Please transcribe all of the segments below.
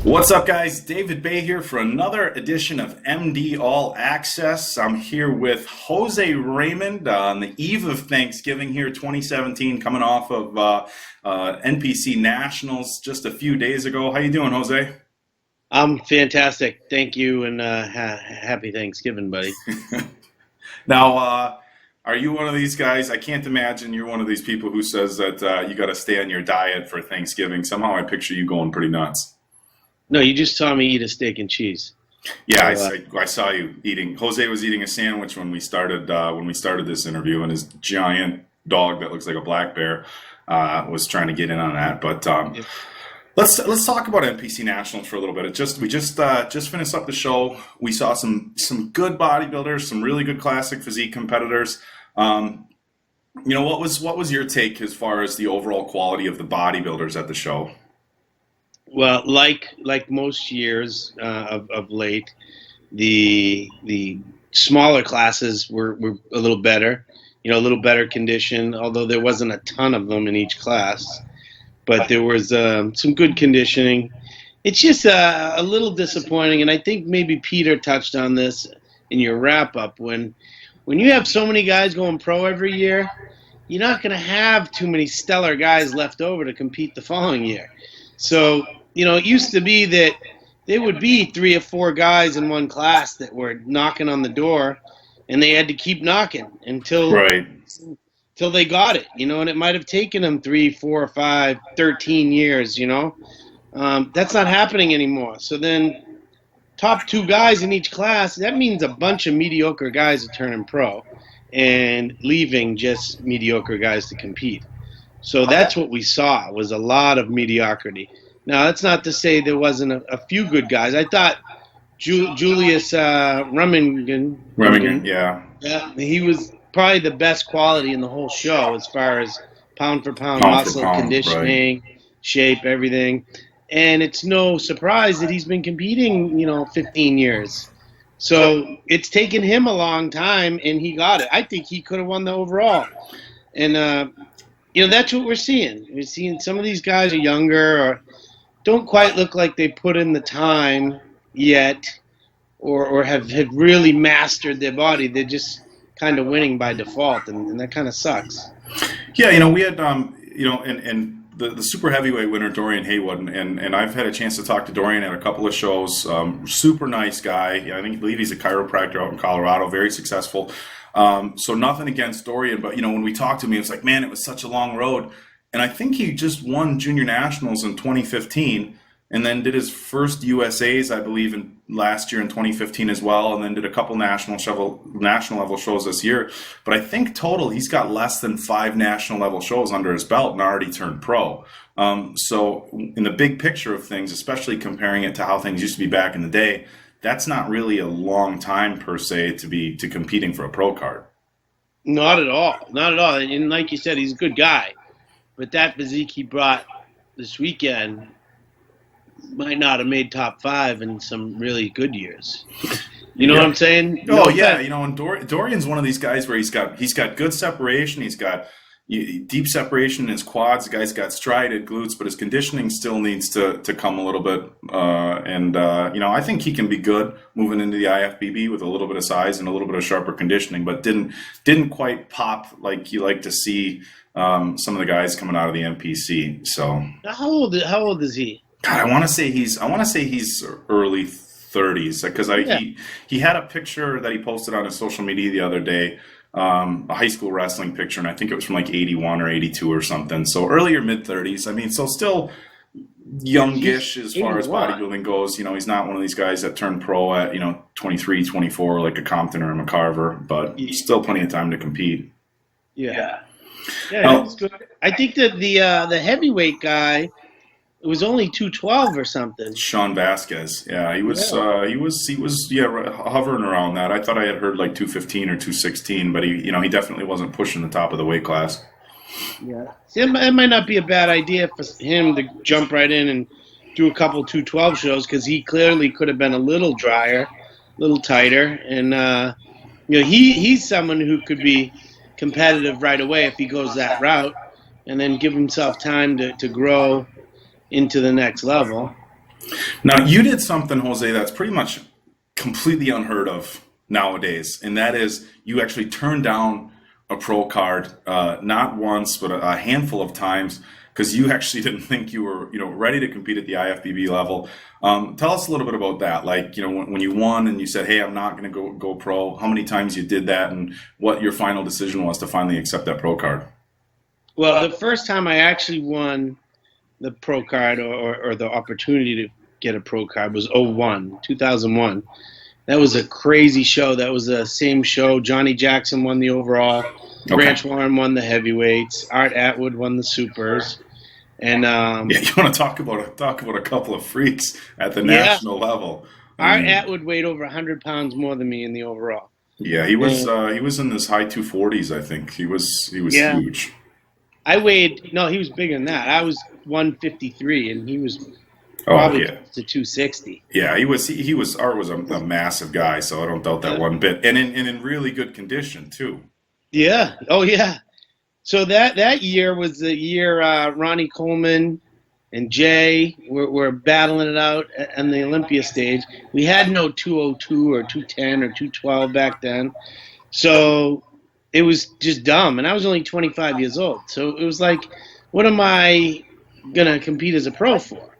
What's up, guys? David Bay here for another edition of MD All Access. I'm here with Jose Raymond on the eve of Thanksgiving here, 2017, coming off of NPC Nationals just a few days ago. How you doing, Jose? I'm fantastic. Thank you, and happy Thanksgiving, buddy. Now, are you one of these guys? I can't imagine you're one of these people who says that you got to stay on your diet for Thanksgiving. Somehow I picture you going pretty nuts. No, you just saw me eat a steak and cheese. Yeah, I saw you eating. Jose was eating a sandwich when we started this interview, and his giant dog that looks like a black bear was trying to get in on that. But let's talk about NPC Nationals for a little bit. We just finished up the show. We saw some good bodybuilders, some really good classic physique competitors. What was your take as far as the overall quality of the bodybuilders at the show? Well, like most years of late, the smaller classes were a little better, a little better condition, although there wasn't a ton of them in each class. But there was some good conditioning. It's just a little disappointing, and I think maybe Peter touched on this in your wrap-up. When you have so many guys going pro every year, you're not going to have too many stellar guys left over to compete the following year. So, it used to be that there would be 3 or 4 guys in one class that were knocking on the door, and they had to keep knocking until they got it, and it might have taken them 3, 4, 5, 13 years, That's not happening anymore. So then top 2 guys in each class, that means a bunch of mediocre guys are turning pro and leaving just mediocre guys to compete. So that's what we saw, was a lot of mediocrity. Now, that's not to say there wasn't a few good guys. I thought Julius Raymond, yeah, he was probably the best quality in the whole show as far as pound for pound muscle, conditioning, shape, everything. And it's no surprise that he's been competing, 15 years. So it's taken him a long time, and he got it. I think he could have won the overall. And, that's what we're seeing. We're seeing some of these guys are younger or don't quite look like they put in the time yet or have really mastered their body. They're just kind of winning by default, and that kind of sucks. Yeah, we had, and the super heavyweight winner, Dorian Haywood, and I've had a chance to talk to Dorian at a couple of shows. Super nice guy. I believe he's a chiropractor out in Colorado, very successful. So nothing against Dorian, but, when we talked to him, it was like, man, it was such a long road. And I think he just won Junior Nationals in 2015 and then did his first USAs, I believe, last year in 2015 as well, and then did a couple national level shows this year. But I think total he's got less than 5 national level shows under his belt and already turned pro. So in the big picture of things, especially comparing it to how things used to be back in the day, that's not really a long time per se to competing for a pro card. Not at all. Not at all. And like you said, he's a good guy. But that physique he brought this weekend might not have made top 5 in some really good years. You know what I'm saying? And Dorian's one of these guys where he's got good separation. He's got deep separation in his quads. The guy's got striated glutes, but his conditioning still needs to come a little bit. I think he can be good moving into the IFBB with a little bit of size and a little bit of sharper conditioning, but didn't quite pop like you like to see some of the guys coming out of the NPC. So how old is he? God, I want to say he's early 30s because he had a picture that he posted on his social media the other day, a high school wrestling picture, and I think it was from like 81 or 82 or something. So earlier mid 30s. So still youngish as far as bodybuilding goes. He's not one of these guys that turned pro at 23, 24 like a Compton or a McCarver, but still plenty of time to compete. Yeah, that's good. I think that the heavyweight guy, it was only 212 or something. Sean Vasquez, he was hovering around that. I thought I had heard like 215 or 216, but he definitely wasn't pushing the top of the weight class. Yeah, it might not be a bad idea for him to jump right in and do a couple 212 shows because he clearly could have been a little drier, a little tighter, and he's someone who could be competitive right away if he goes that route, and then give himself time to grow into the next level. Now, you did something, Jose, that's pretty much completely unheard of nowadays, and that is you actually turned down a pro card not once, but a handful of times because you actually didn't think you were, ready to compete at the IFBB level. Tell us a little bit about that. Like, when you won and you said, "Hey, I'm not going to go pro." How many times you did that, and what your final decision was to finally accept that pro card? Well, the first time I actually won the pro card or the opportunity to get a pro card was 2001. That was a crazy show. That was the same show. Johnny Jackson won the overall. Okay. Branch Warren won the heavyweights. Art Atwood won the supers. And yeah, you want to talk about a couple of freaks at the national level. Art Atwood weighed over 100 pounds more than me in the overall. Yeah, he was in this high 240s, I think. He was huge. He was bigger than that. I was 153 and he was probably to 260. Yeah, Art was a massive guy, so I don't doubt that one bit. And in really good condition too. Yeah. Oh yeah. So that year was the year Ronnie Coleman and Jay were battling it out on the Olympia stage. We had no 202 or 210 or 212 back then. So it was just dumb. And I was only 25 years old. So it was like, what am I going to compete as a pro for?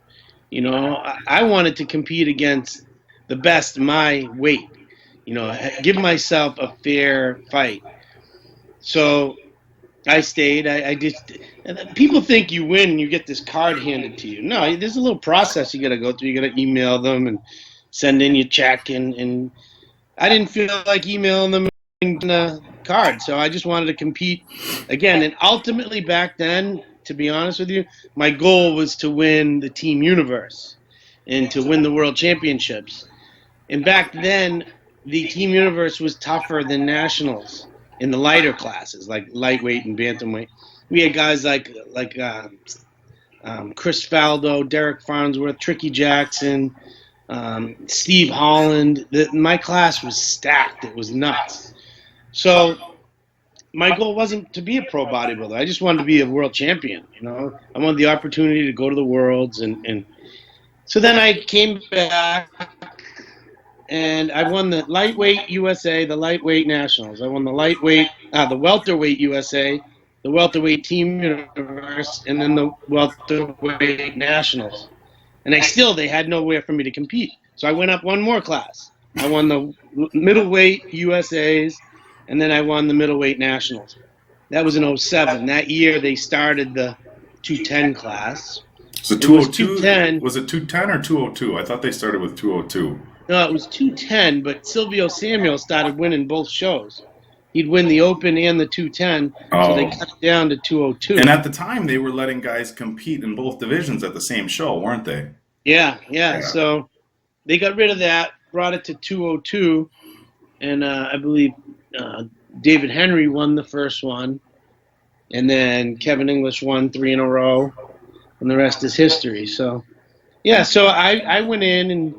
I wanted to compete against the best of my weight, give myself a fair fight. So I stayed. I just people think you win and you get this card handed to you. No, there's a little process you got to go through. You got to email them and send in your check. And I didn't feel like emailing them a card. So I just wanted to compete again. And ultimately back then, to be honest with you, my goal was to win the Team Universe and to win the World Championships. And back then, the Team Universe was tougher than Nationals in the lighter classes, like lightweight and bantamweight. We had guys like Chris Faldo, Derek Farnsworth, Tricky Jackson, Steve Holland. My class was stacked. It was nuts. So my goal wasn't to be a pro bodybuilder. I just wanted to be a world champion. I wanted the opportunity to go to the Worlds, and so then I came back and I won the lightweight USA, the lightweight nationals. I won the the welterweight USA, the welterweight Team Universe, and then the welterweight nationals. And they had nowhere for me to compete, so I went up one more class. I won the middleweight USAs. And then I won the middleweight nationals. That was in 2007. That year they started the 210 class. So 202. Was it 210 or 202? I thought they started with 202. No, it was 210, but Silvio Samuel started winning both shows. He'd win the Open and the 210, so they cut it down to 202. And at the time, they were letting guys compete in both divisions at the same show, weren't they? Yeah. So they got rid of that, brought it to 202, and I believe David Henry won the first one, and then Kevin English won 3 in a row, and the rest is history. So, so I went in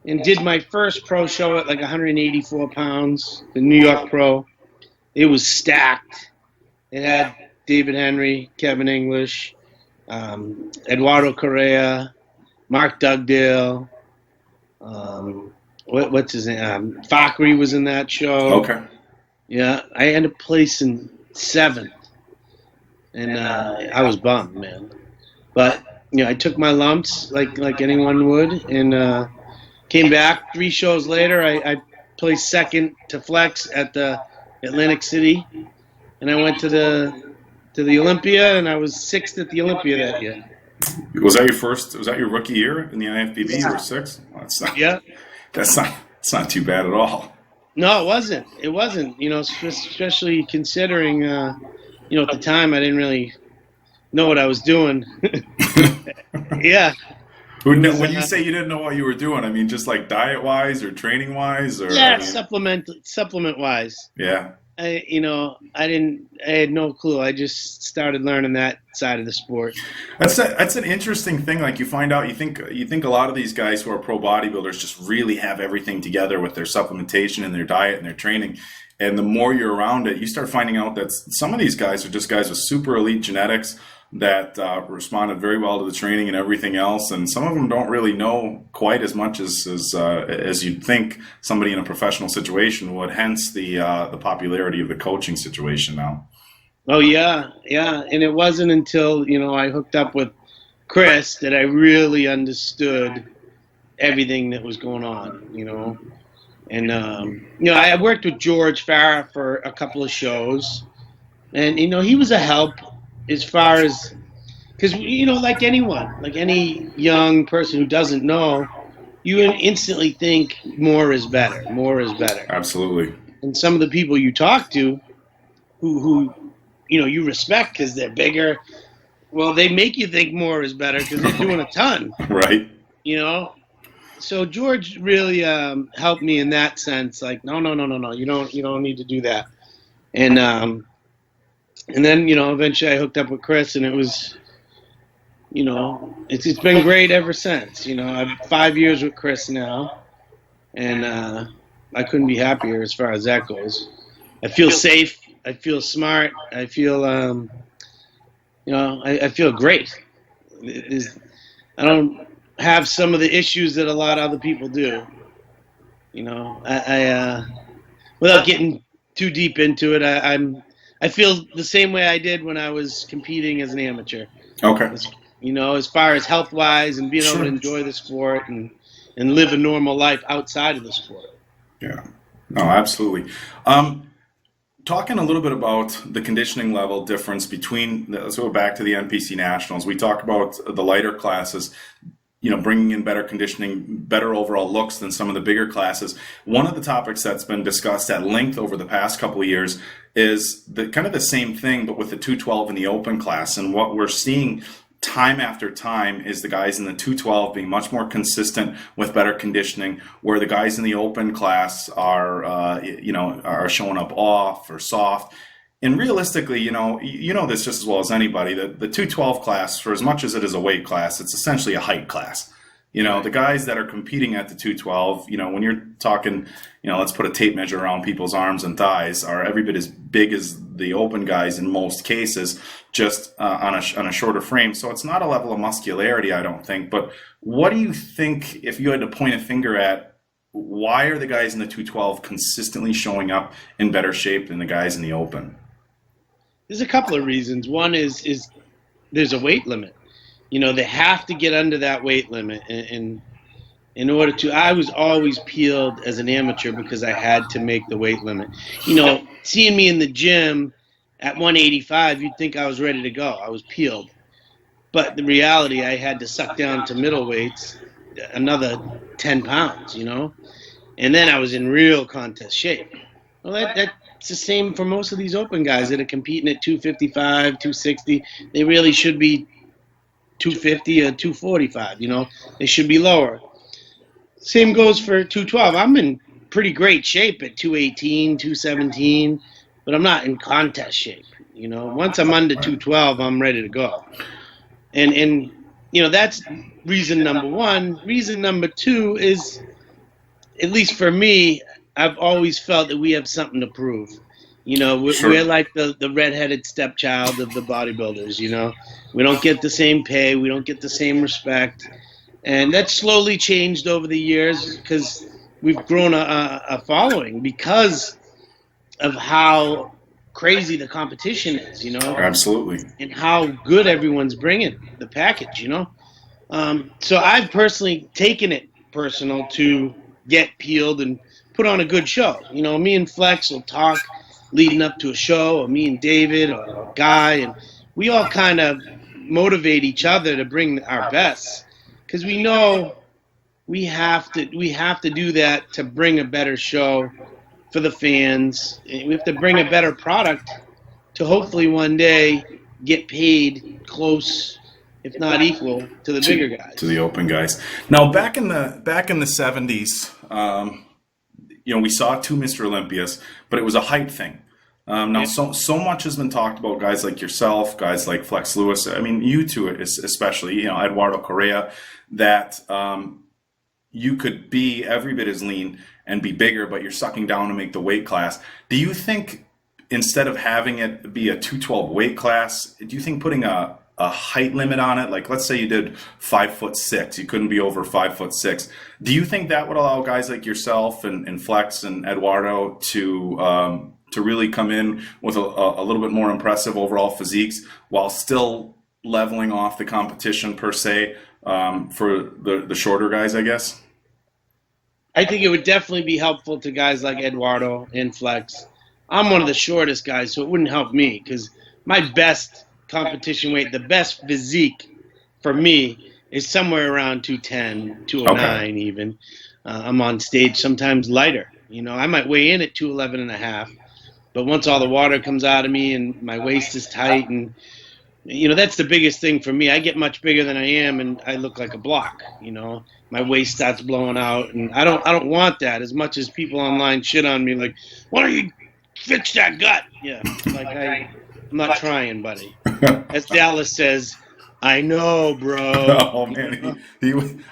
and did my first pro show at like 184 pounds, the New York Pro. It was stacked. It had David Henry, Kevin English, Eduardo Correa, Mark Dugdale, what's his name? Fakhri was in that show. Okay. Yeah, I ended up placing 7th, and I was bummed, man. But I took my lumps like anyone would, and came back 3 shows later. I placed 2nd to flex at the Atlantic City, and I went to the Olympia, and I was 6th at the Olympia that year. Was that your rookie year in the IFBB? You were 6th? Well, That's not too bad at all. No, it wasn't. It wasn't. Especially considering, at the time I didn't really know what I was doing. Yeah. When you say you didn't know what you were doing, I mean just like diet wise or training wise, or supplement wise. Yeah. I had no clue. I just started learning that side of the sport. That's an interesting thing. Like you find out, you think a lot of these guys who are pro bodybuilders just really have everything together with their supplementation and their diet and their training. And the more you're around it, you start finding out that some of these guys are just guys with super elite genetics, that responded very well to the training and everything else, and some of them don't really know quite as much as you'd think somebody in a professional situation would. Hence the popularity of the coaching situation now. Oh yeah, yeah. And it wasn't until I hooked up with Chris that I really understood everything that was going on. And I worked with George Farah for a couple of shows, and he was a help as far as, because like anyone, like any young person who doesn't know, you instantly think more is better, more is better. Absolutely. And some of the people you talk to, who you respect because they're bigger, well, they make you think more is better because they're doing a ton. Right. So George really helped me in that sense. Like, no, you don't need to do that. And then eventually I hooked up with Chris, and it was, it's been great ever since. I've 5 years with Chris now, and I couldn't be happier as far as that goes. I feel safe. I feel smart. I feel I feel great. I don't have some of the issues that a lot of other people do. I without getting too deep into it, I feel the same way I did when I was competing as an amateur. Okay. As far as health wise and being able to enjoy the sport and live a normal life outside of the sport. Yeah. No, absolutely. Talking a little bit about the conditioning level difference between, let's go back to the NPC Nationals. We talk about the lighter classes, bringing in better conditioning, better overall looks than some of the bigger classes. One of the topics that's been discussed at length over the past couple of years is the kind of the same thing, but with the 212 in the open class. And what we're seeing time after time is the guys in the 212 being much more consistent with better conditioning, where the guys in the open class are showing up off or soft. And realistically, you know this just as well as anybody, that the 212 class, for as much as it is a weight class, it's essentially a height class. The guys that are competing at the 212, when you're talking, let's put a tape measure around people's arms and thighs, are every bit as big as the open guys in most cases, just on a shorter frame. So it's not a level of muscularity, I don't think. But what do you think, if you had to point a finger at, why are the guys in the 212 consistently showing up in better shape than the guys in the open? There's a couple of reasons. One is there's a weight limit. They have to get under that weight limit. And in order to, I was always peeled as an amateur because I had to make the weight limit. Seeing me in the gym at 185, you'd think I was ready to go. I was peeled. But the reality, I had to suck down to middle weights another 10 pounds, and then I was in real contest shape. Well, that's the same for most of these open guys that are competing at 255, 260. They really should be 250 or 245, they should be lower. Same goes for 212. I'm in pretty great shape at 218, 217, but I'm not in contest shape. Once I'm under 212, I'm ready to go. And that's reason number one. Reason number two is, at least for me, I've always felt that we have something to prove. We're like the redheaded stepchild of the bodybuilders, We don't get the same pay. We don't get the same respect. And that's slowly changed over the years because we've grown a following because of how crazy the competition is, Absolutely. And how good everyone's bringing the package, So I've personally taken it personal to get peeled and put on a good show. Me and Flex will talk leading up to a show, or me and David or Guy, and we all kind of motivate each other to bring our best, because we know we have to do that to bring a better show for the fans. We have to bring a better product to hopefully one day get paid close, if not equal, to the bigger guys, to the open guys. Now, back in the 70s, we saw two Mr. Olympias, but it was a height thing. So much has been talked about guys like yourself, guys like Flex Lewis. I mean, you two especially, Eduardo Correa, that you could be every bit as lean and be bigger, but you're sucking down to make the weight class. Do you think instead of having it be a 212 weight class, do you think putting a a height limit on it? Like, let's say you did 5'6", you couldn't be over 5'6". Do you think that would allow guys like yourself and Flex and Eduardo to really come in with a little bit more impressive overall physiques while still leveling off the competition per se, for the shorter guys, I guess? I think it would definitely be helpful to guys like Eduardo and Flex. I'm one of the shortest guys, so it wouldn't help me because my best competition weight, the best physique for me is somewhere around 210, 209 Okay. even. I'm on stage sometimes lighter. I might weigh in at 211 and a half, but once all the water comes out of me and my waist is tight and that's the biggest thing for me. I get much bigger than I am, and I look like a block. My waist starts blowing out, and I don't want that. As much as people online shit on me, like, why don't you fix that gut? Yeah, like I'm not trying, buddy. As Dallas says, I know, bro. Oh man,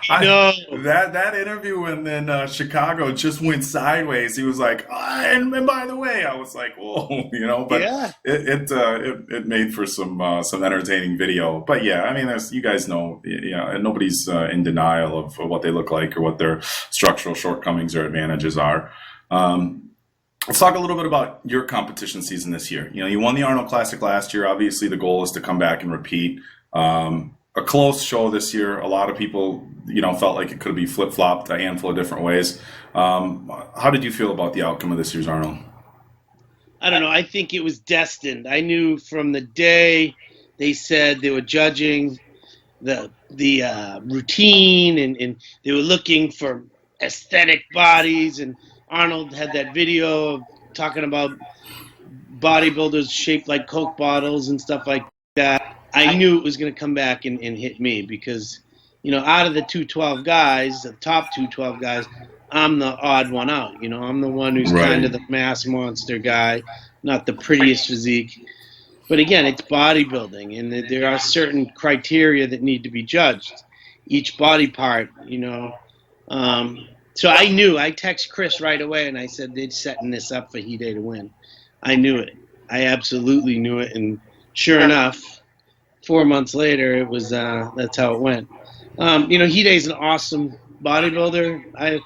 I know. That interview in Chicago just went sideways. He was like, and by the way, I was like, whoa, but Yeah. it made for some entertaining video. But yeah, I mean, you guys know, and nobody's in denial of what they look like or what their structural shortcomings or advantages are. Let's talk a little bit about your competition season this year. You won the Arnold Classic last year. Obviously, the goal is to come back and repeat. A close show this year. A lot of people, felt like it could be flip-flopped a handful of different ways. How did you feel about the outcome of this year's Arnold? I don't know. I think it was destined. I knew from the day they said they were judging the routine and they were looking for aesthetic bodies. And Arnold had that video of talking about bodybuilders shaped like Coke bottles and stuff like that. I knew it was going to come back and hit me because, out of the 212 guys, the top 212 guys, I'm the odd one out. I'm the one who's Right. kind of the mass monster guy, not the prettiest physique. But again, it's bodybuilding, and there are certain criteria that need to be judged. Each body part, So I knew. I texted Chris right away, and I said they're setting this up for Hide to win. I knew it. I absolutely knew it, and sure enough, 4 months later, it was that's how it went. Hide's an awesome bodybuilder. A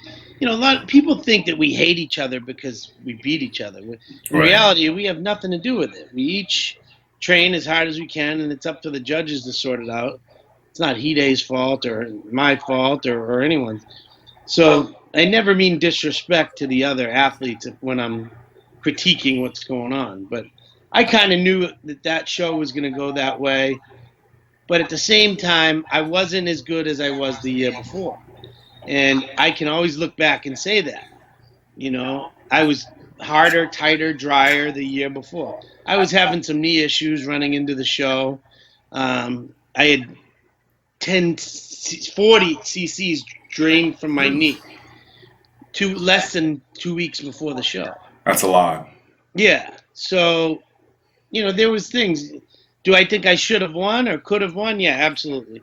lot of people think that we hate each other because we beat each other. In Right. reality, we have nothing to do with it. We each train as hard as we can, and it's up to the judges to sort it out. It's not Hide's fault or my fault or anyone's. So I never mean disrespect to the other athletes when I'm critiquing what's going on, but I kind of knew that show was going to go that way. But at the same time, I wasn't as good as I was the year before. And I can always look back and say that. I was harder, tighter, drier the year before. I was having some knee issues running into the show. I had 40 cc's drained from my knee less than 2 weeks before the show. That's a lot. Yeah. So, there was things. Do I think I should have won or could have won? Yeah, absolutely.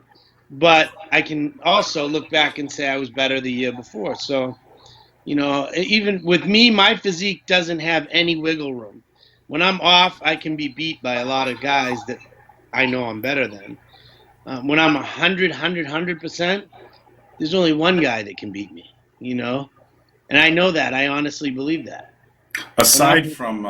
But I can also look back and say I was better the year before. So, even with me, my physique doesn't have any wiggle room. When I'm off, I can be beat by a lot of guys that I know I'm better than. When I'm 100%, there's only one guy that can beat me, And I know that. I honestly believe that. Aside from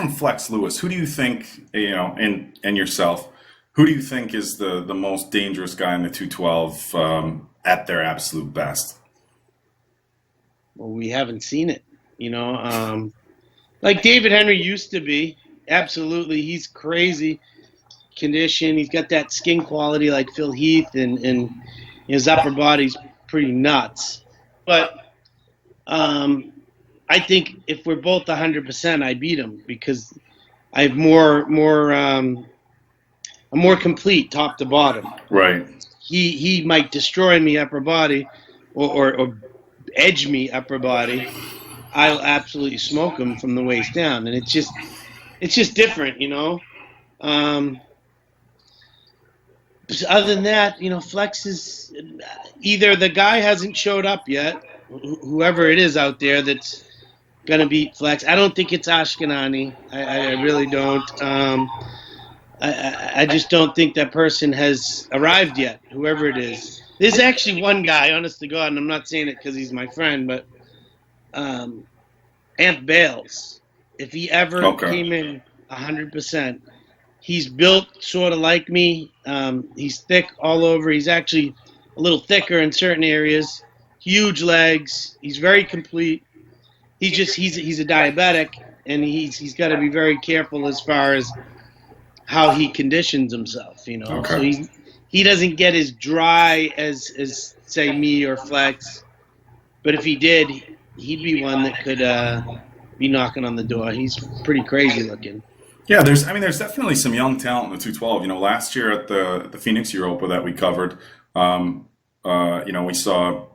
Flex Lewis, who do you think, and yourself, who do you think is the most dangerous guy in the 212 at their absolute best? Well, we haven't seen it, like David Henry used to be. Absolutely. He's crazy condition. He's got that skin quality like Phil Heath, and his upper body's pretty nuts. But I think if we're both 100%, I beat him because I have I'm more complete top to bottom. Right. He might destroy me upper body or edge me upper body. I'll absolutely smoke him from the waist down, and it's just different, Other than that, Flex is either the guy hasn't showed up yet, whoever it is out there that's going to beat Flex. I don't think it's Ashkenani. I really don't. I just don't think that person has arrived yet, whoever it is. There's actually one guy, honest to God, and I'm not saying it because he's my friend, but Ant Bales, if he ever Okay. came in 100%, he's built sort of like me. He's thick all over. He's actually a little thicker in certain areas. Huge legs. He's very complete. He's a diabetic, and he's got to be very careful as far as how he conditions himself. So Okay. he doesn't get as dry as say me or Flex. But if he did, he'd be one that could be knocking on the door. He's pretty crazy looking. Yeah, there's definitely some young talent in the 212. Last year at the Phoenix Europa that we covered, we saw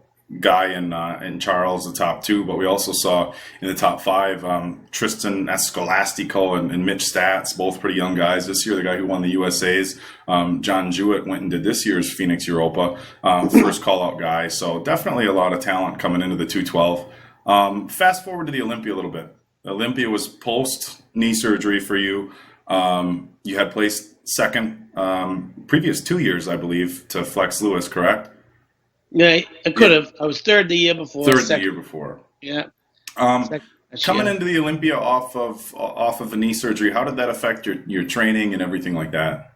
Guy and Charles, the top two, but we also saw in the top five Tristan Escolastico and Mitch Stats, both pretty young guys. This year, the guy who won the USA's, John Jewett, went and did this year's Phoenix Europa, first call-out guy. So definitely a lot of talent coming into the 212. Fast forward to the Olympia a little bit. Olympia was post-knee surgery for you. You had placed second previous 2 years, I believe, to Flex Lewis, correct? Yeah, I could have. I was third the year before. Third the year before. Yeah. Coming into the Olympia off of a knee surgery, how did that affect your training and everything like that?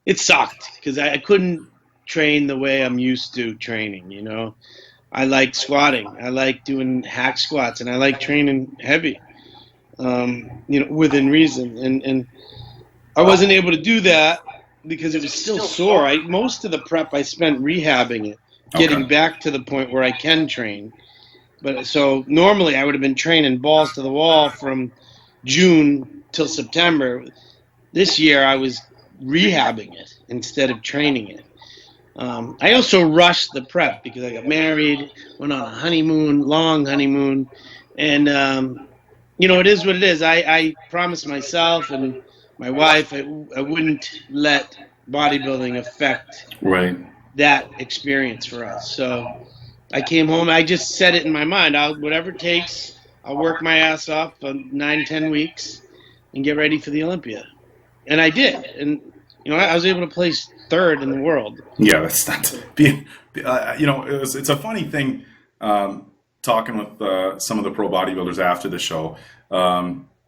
It sucked because I couldn't train the way I'm used to training. I like squatting. I like doing hack squats, and I like training heavy. Within reason, and I wasn't able to do that because it was still sore. Most of the prep I spent rehabbing it, getting back to the point where I can train. But so normally I would have been training balls to the wall from June till September. This year I was rehabbing it instead of training it. I also rushed the prep because I got married, went on a honeymoon, long honeymoon, and it is what it is. I promised myself and my wife I wouldn't let bodybuilding affect that experience for us. So I came home. I just set it in my mind. Whatever it takes, I'll work my ass off for 9-10 weeks and get ready for the Olympia. And I did. And, I was able to place third in the world. Yeah, that's not being, it's a funny thing talking with some of the pro bodybuilders after the show.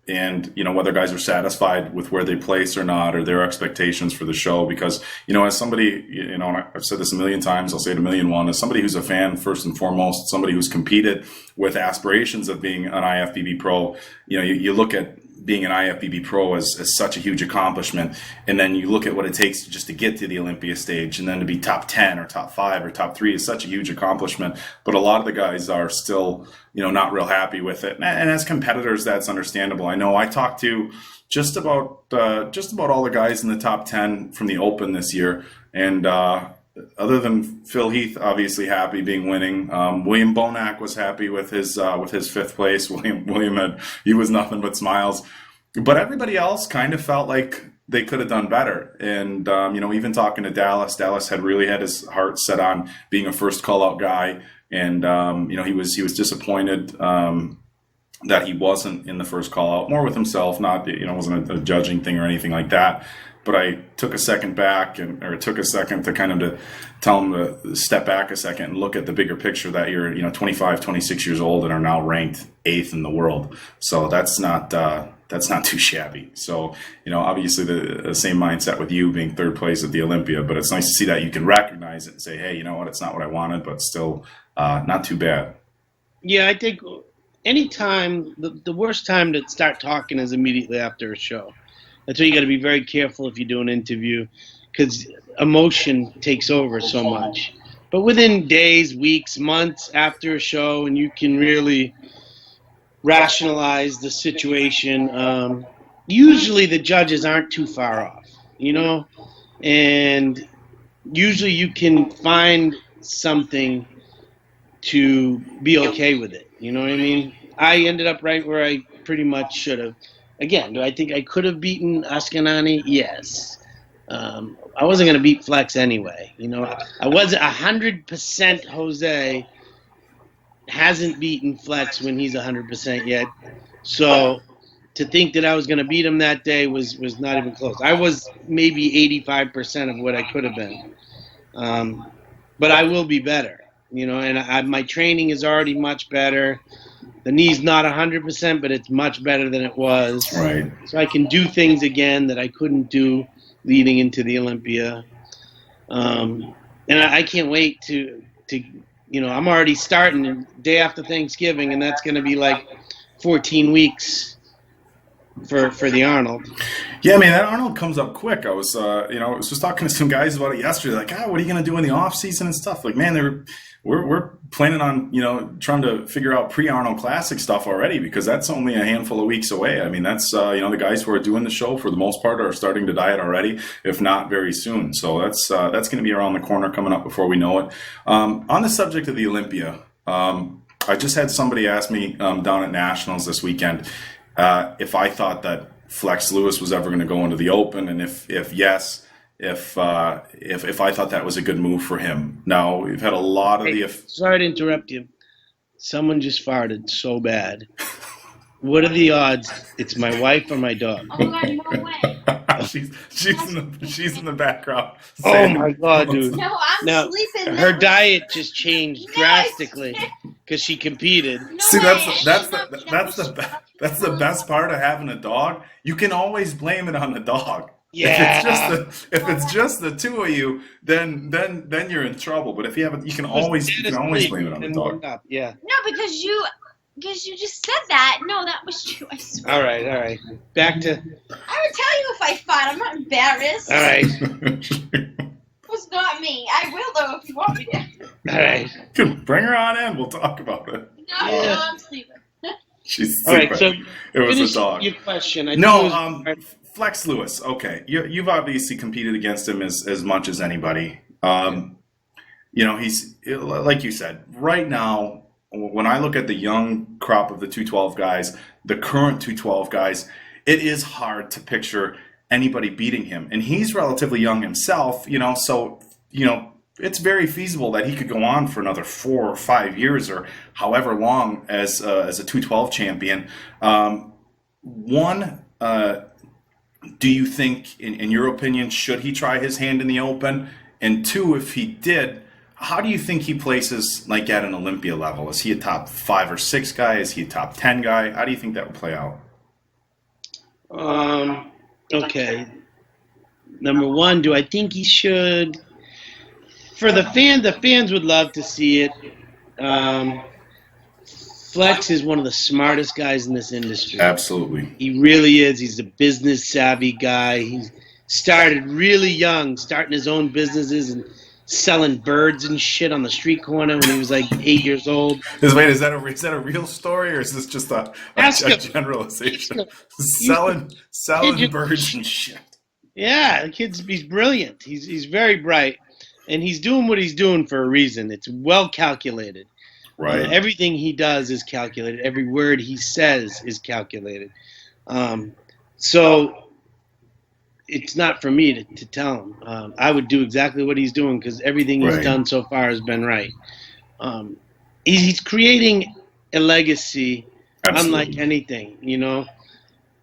And whether guys are satisfied with where they place or not, or their expectations for the show. Because as somebody, and I've said this a million times, I'll say it a million one. As somebody who's a fan first and foremost, somebody who's competed with aspirations of being an IFBB pro, you look at being an IFBB pro as such a huge accomplishment, and then you look at what it takes just to get to the Olympia stage, and then to be top 10 or top 5 or top 3 is such a huge accomplishment. But a lot of the guys are still, not real happy with it. And as competitors, that's understandable. I know I talked to just about all the guys in the top 10 from the Open this year, and other than Phil Heath, obviously happy being winning. William Bonac was happy with his 5th place. William he was nothing but smiles. But everybody else kind of felt like they could have done better. And even talking to Dallas had really had his heart set on being a first call out guy. And he was disappointed that he wasn't in the first call out. More with himself, not it wasn't a judging thing or anything like that. But I took a second back, took a second to kind of to tell him to step back a second and look at the bigger picture that you're 25, 26 years old and are now ranked 8th in the world. So that's not too shabby. So obviously the same mindset with you being 3rd place at the Olympia, but it's nice to see that you can recognize it and say, hey, you know what, it's not what I wanted, but still not too bad. Yeah, I think anytime the worst time to start talking is immediately after a show. That's why you got to be very careful if you do an interview, because emotion takes over so much. But within days, weeks, months after a show, and you can really rationalize the situation, usually the judges aren't too far off, and usually you can find something to be okay with it. You know what I mean? I ended up right where I pretty much should have. Again, do I think I could have beaten Ascanani? Yes. I wasn't going to beat Flex anyway. I was 100% Jose hasn't beaten Flex when he's 100% yet. So to think that I was going to beat him that day was not even close. I was maybe 85% of what I could have been. But I will be better, and my training is already much better. The knee's not 100%, but it's much better than it was. Right. So I can do things again that I couldn't do leading into the Olympia. And I can't wait to I'm already starting day after Thanksgiving, and that's going to be like 14 weeks for the Arnold. Yeah, man, that Arnold comes up quick. I was, I was just talking to some guys about it yesterday. Like, what are you going to do in the off season and stuff? Like, man, we're planning on, trying to figure out pre-Arnold Classic stuff already, because that's only a handful of weeks away. I mean, that's, the guys who are doing the show for the most part are starting to diet already, if not very soon. So that's going to be around the corner coming up before we know it. On the subject of the Olympia, I just had somebody ask me down at Nationals this weekend if I thought that Flex Lewis was ever going to go into the Open, and if yes, if I thought that was a good move for him. Now, we've had a lot of Sorry to interrupt you. Someone just farted so bad. What are the odds it's my wife or my dog? Oh my God, no way. she's in the background. Oh my God, dude. No, I'm sleeping. Her diet just changed drastically because she competed. No See, way. that's the best part of having a dog. You can always blame it on the dog. Yeah. If it's just the two of you, then you're in trouble. But if you have you can always blame it on the dog. Yeah. No, because you just said that. No, that was true. I swear. All right. Back to. I would tell you if I fought. I'm not embarrassed. All right. It was not me. I will though if you want me to. All right. Bring her on in. We'll talk about it. No, I'm sleeping. She's all right. So it was a dog. Your question. Flex Lewis. Okay, you've obviously competed against him as much as anybody. He's like you said. Right now, when I look at the young crop of the 212 guys, the current 212 guys, it is hard to picture anybody beating him. And he's relatively young himself, so, it's very feasible that he could go on for another 4 or 5 years or however long as a 212 champion. Do you think, in your opinion, should he try his hand in the Open? And two, if he did, how do you think he places like at an Olympia level? Is he a top 5 or 6 guy? Is he a top 10 guy? How do you think that would play out? Okay. Number one, do I think he should? For the fans would love to see it. Flex is one of the smartest guys in this industry. Absolutely. He really is. He's a business savvy guy. He started really young, starting his own businesses and selling birds and shit on the street corner when he was like 8 years old. Is that a real story, or is this just a generalization? Selling birds and shit. Yeah, he's brilliant. He's very bright, and he's doing what he's doing for a reason. It's well calculated. Right. Everything he does is calculated. Every word he says is calculated. So it's not for me to tell him. I would do exactly what he's doing because everything he's done so far has been right. He's creating a legacy unlike anything,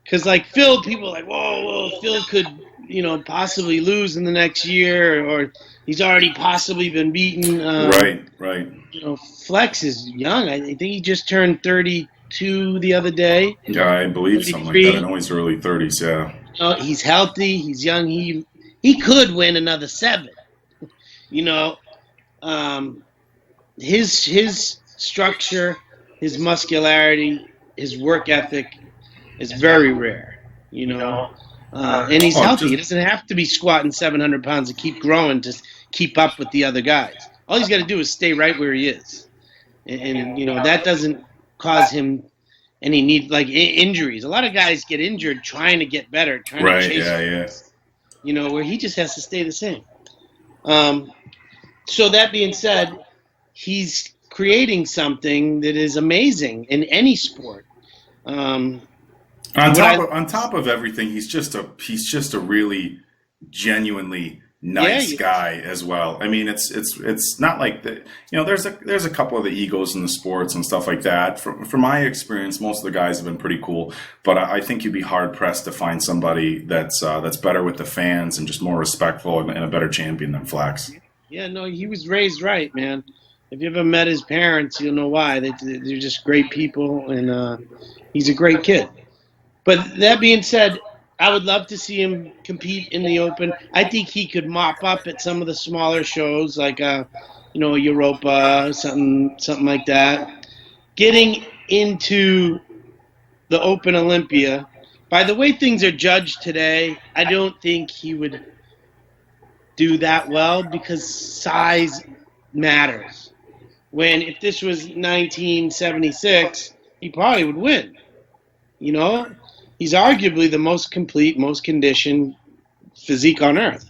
Because like Phil, people are like, whoa, Phil could, possibly lose in the next year, or he's already possibly been beaten. Right. Flex is young. I think he just turned 32 the other day. Yeah, I believe something like that. I know he's early 30s, yeah. He's healthy. He's young. He could win another 7. His structure, his muscularity, his work ethic is very rare, and he's healthy. He doesn't have to be squatting 700 pounds to keep growing to keep up with the other guys. All he's got to do is stay right where he is. And that doesn't cause him any need, like injuries. A lot of guys get injured trying to get better, trying to chase where he just has to stay the same. So that being said, he's creating something that is amazing in any sport. On top of everything, he's just a really genuinely nice guy as well. I mean, it's not like the, there's a couple of the egos in the sports and stuff like that. From my experience, most of the guys have been pretty cool, but I think you'd be hard pressed to find somebody that's better with the fans and just more respectful and a better champion than Flex. Yeah, no, he was raised right, man. If you ever met his parents, you'll know why. They're just great people, and he's a great kid. But that being said, I would love to see him compete in the Open. I think he could mop up at some of the smaller shows, like Europa, something like that. Getting into the Open Olympia, by the way things are judged today, I don't think he would do that well because size matters. When if this was 1976, he probably would win. He's arguably the most complete, most conditioned physique on earth.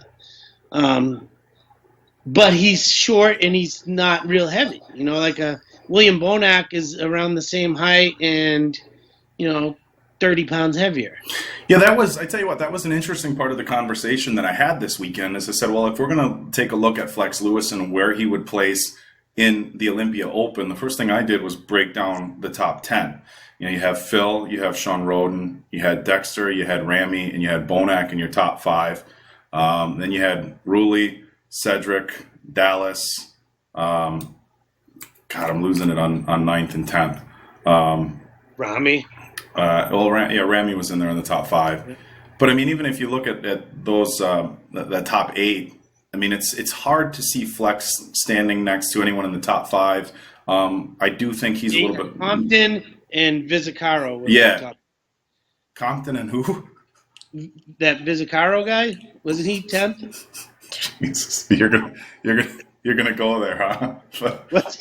But he's short and he's not real heavy. Like William Bonac is around the same height and, 30 pounds heavier. Yeah, I tell you what, that was an interesting part of the conversation that I had this weekend. As I said, well, if we're going to take a look at Flex Lewis and where he would place in the Olympia Open, the first thing I did was break down the top 10. You have Phil, you have Sean Roden, you had Dexter, you had Ramy, and you had Bonac in your top 5. Then you had Rulli, Cedric, Dallas. God, I'm losing it on 9th and 10th. Ramy. Ramy was in there in the top 5. But I mean, even if you look at those that top 8, I mean, it's hard to see Flex standing next to anyone in the top 5. I do think he's a little bit. Compton and Vizcarro. Yeah. Compton and who? That Vizcarro guy, wasn't he 10th? Jesus, you're gonna go there, huh?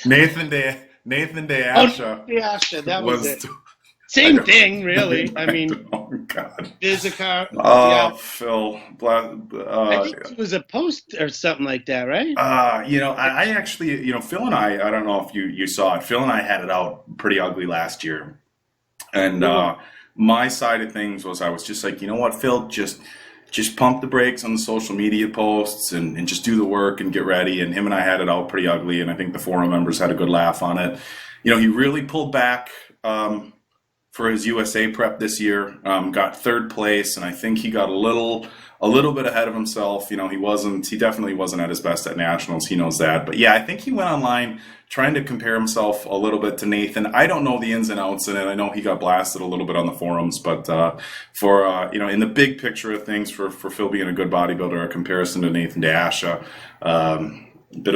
Nathan De Asha. Oh, that was it. Same thing, really. I mean, oh God. Vizcarro. Oh, Yeah. Phil. I think it was a post or something like that, right? I actually, Phil and I don't know if you saw it. Phil and I had it out pretty ugly last year. And my side of things was I was just like, you know what, Phil, just pump the brakes on the social media posts and just do the work and get ready. And him and I had it out pretty ugly. And I think the forum members had a good laugh on it. He really pulled back for his USA prep this year, got 3rd place, and I think he got a little bit ahead of himself. He definitely wasn't at his best at nationals. He knows that. But yeah, I think he went online trying to compare himself a little bit to Nathan. I don't know the ins and outs in it. I know he got blasted a little bit on the forums, but for in the big picture of things, for Phil being a good bodybuilder, a comparison to Nathan De Asha, bit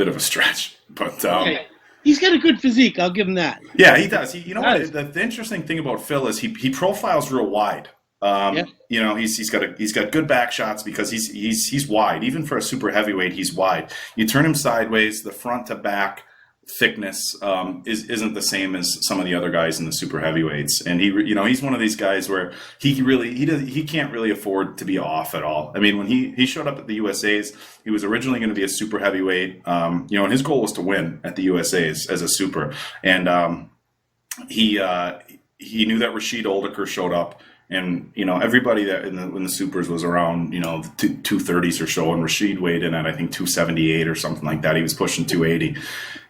of a stretch, but. Okay. He's got a good physique. I'll give him that. Yeah, he does. What? The interesting thing about Phil is he profiles real wide. He's got good back shots because he's wide. Even for a super heavyweight, he's wide. You turn him sideways, the front to back thickness isn't the same as some of the other guys in the super heavyweights. And he's one of these guys where he can't really afford to be off at all. I mean, when he showed up at the USA's, he was originally going to be a super heavyweight, and his goal was to win at the USA's as a super. And he knew that Rashid Oldiker showed up. And, everybody that in the supers was around, 230s or so. And Rashid weighed in at, I think, 278 or something like that. He was pushing 280.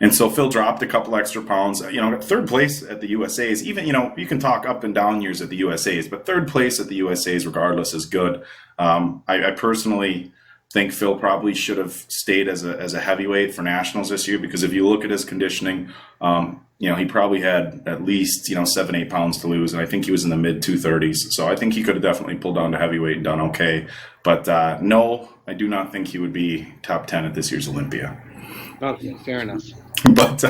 And so Phil dropped a couple extra pounds, got 3rd place at the USA's. Even, you can talk up and down years at the USA's, but 3rd place at the USA's regardless is good. I personally think Phil probably should have stayed as a heavyweight for nationals this year, because if you look at his conditioning, he probably had at least 7-8 pounds to lose, and I think he was in the mid 230s. So I think he could have definitely pulled down to heavyweight and done okay. But no, I do not think he would be top 10 at this year's Olympia. Okay, fair enough. But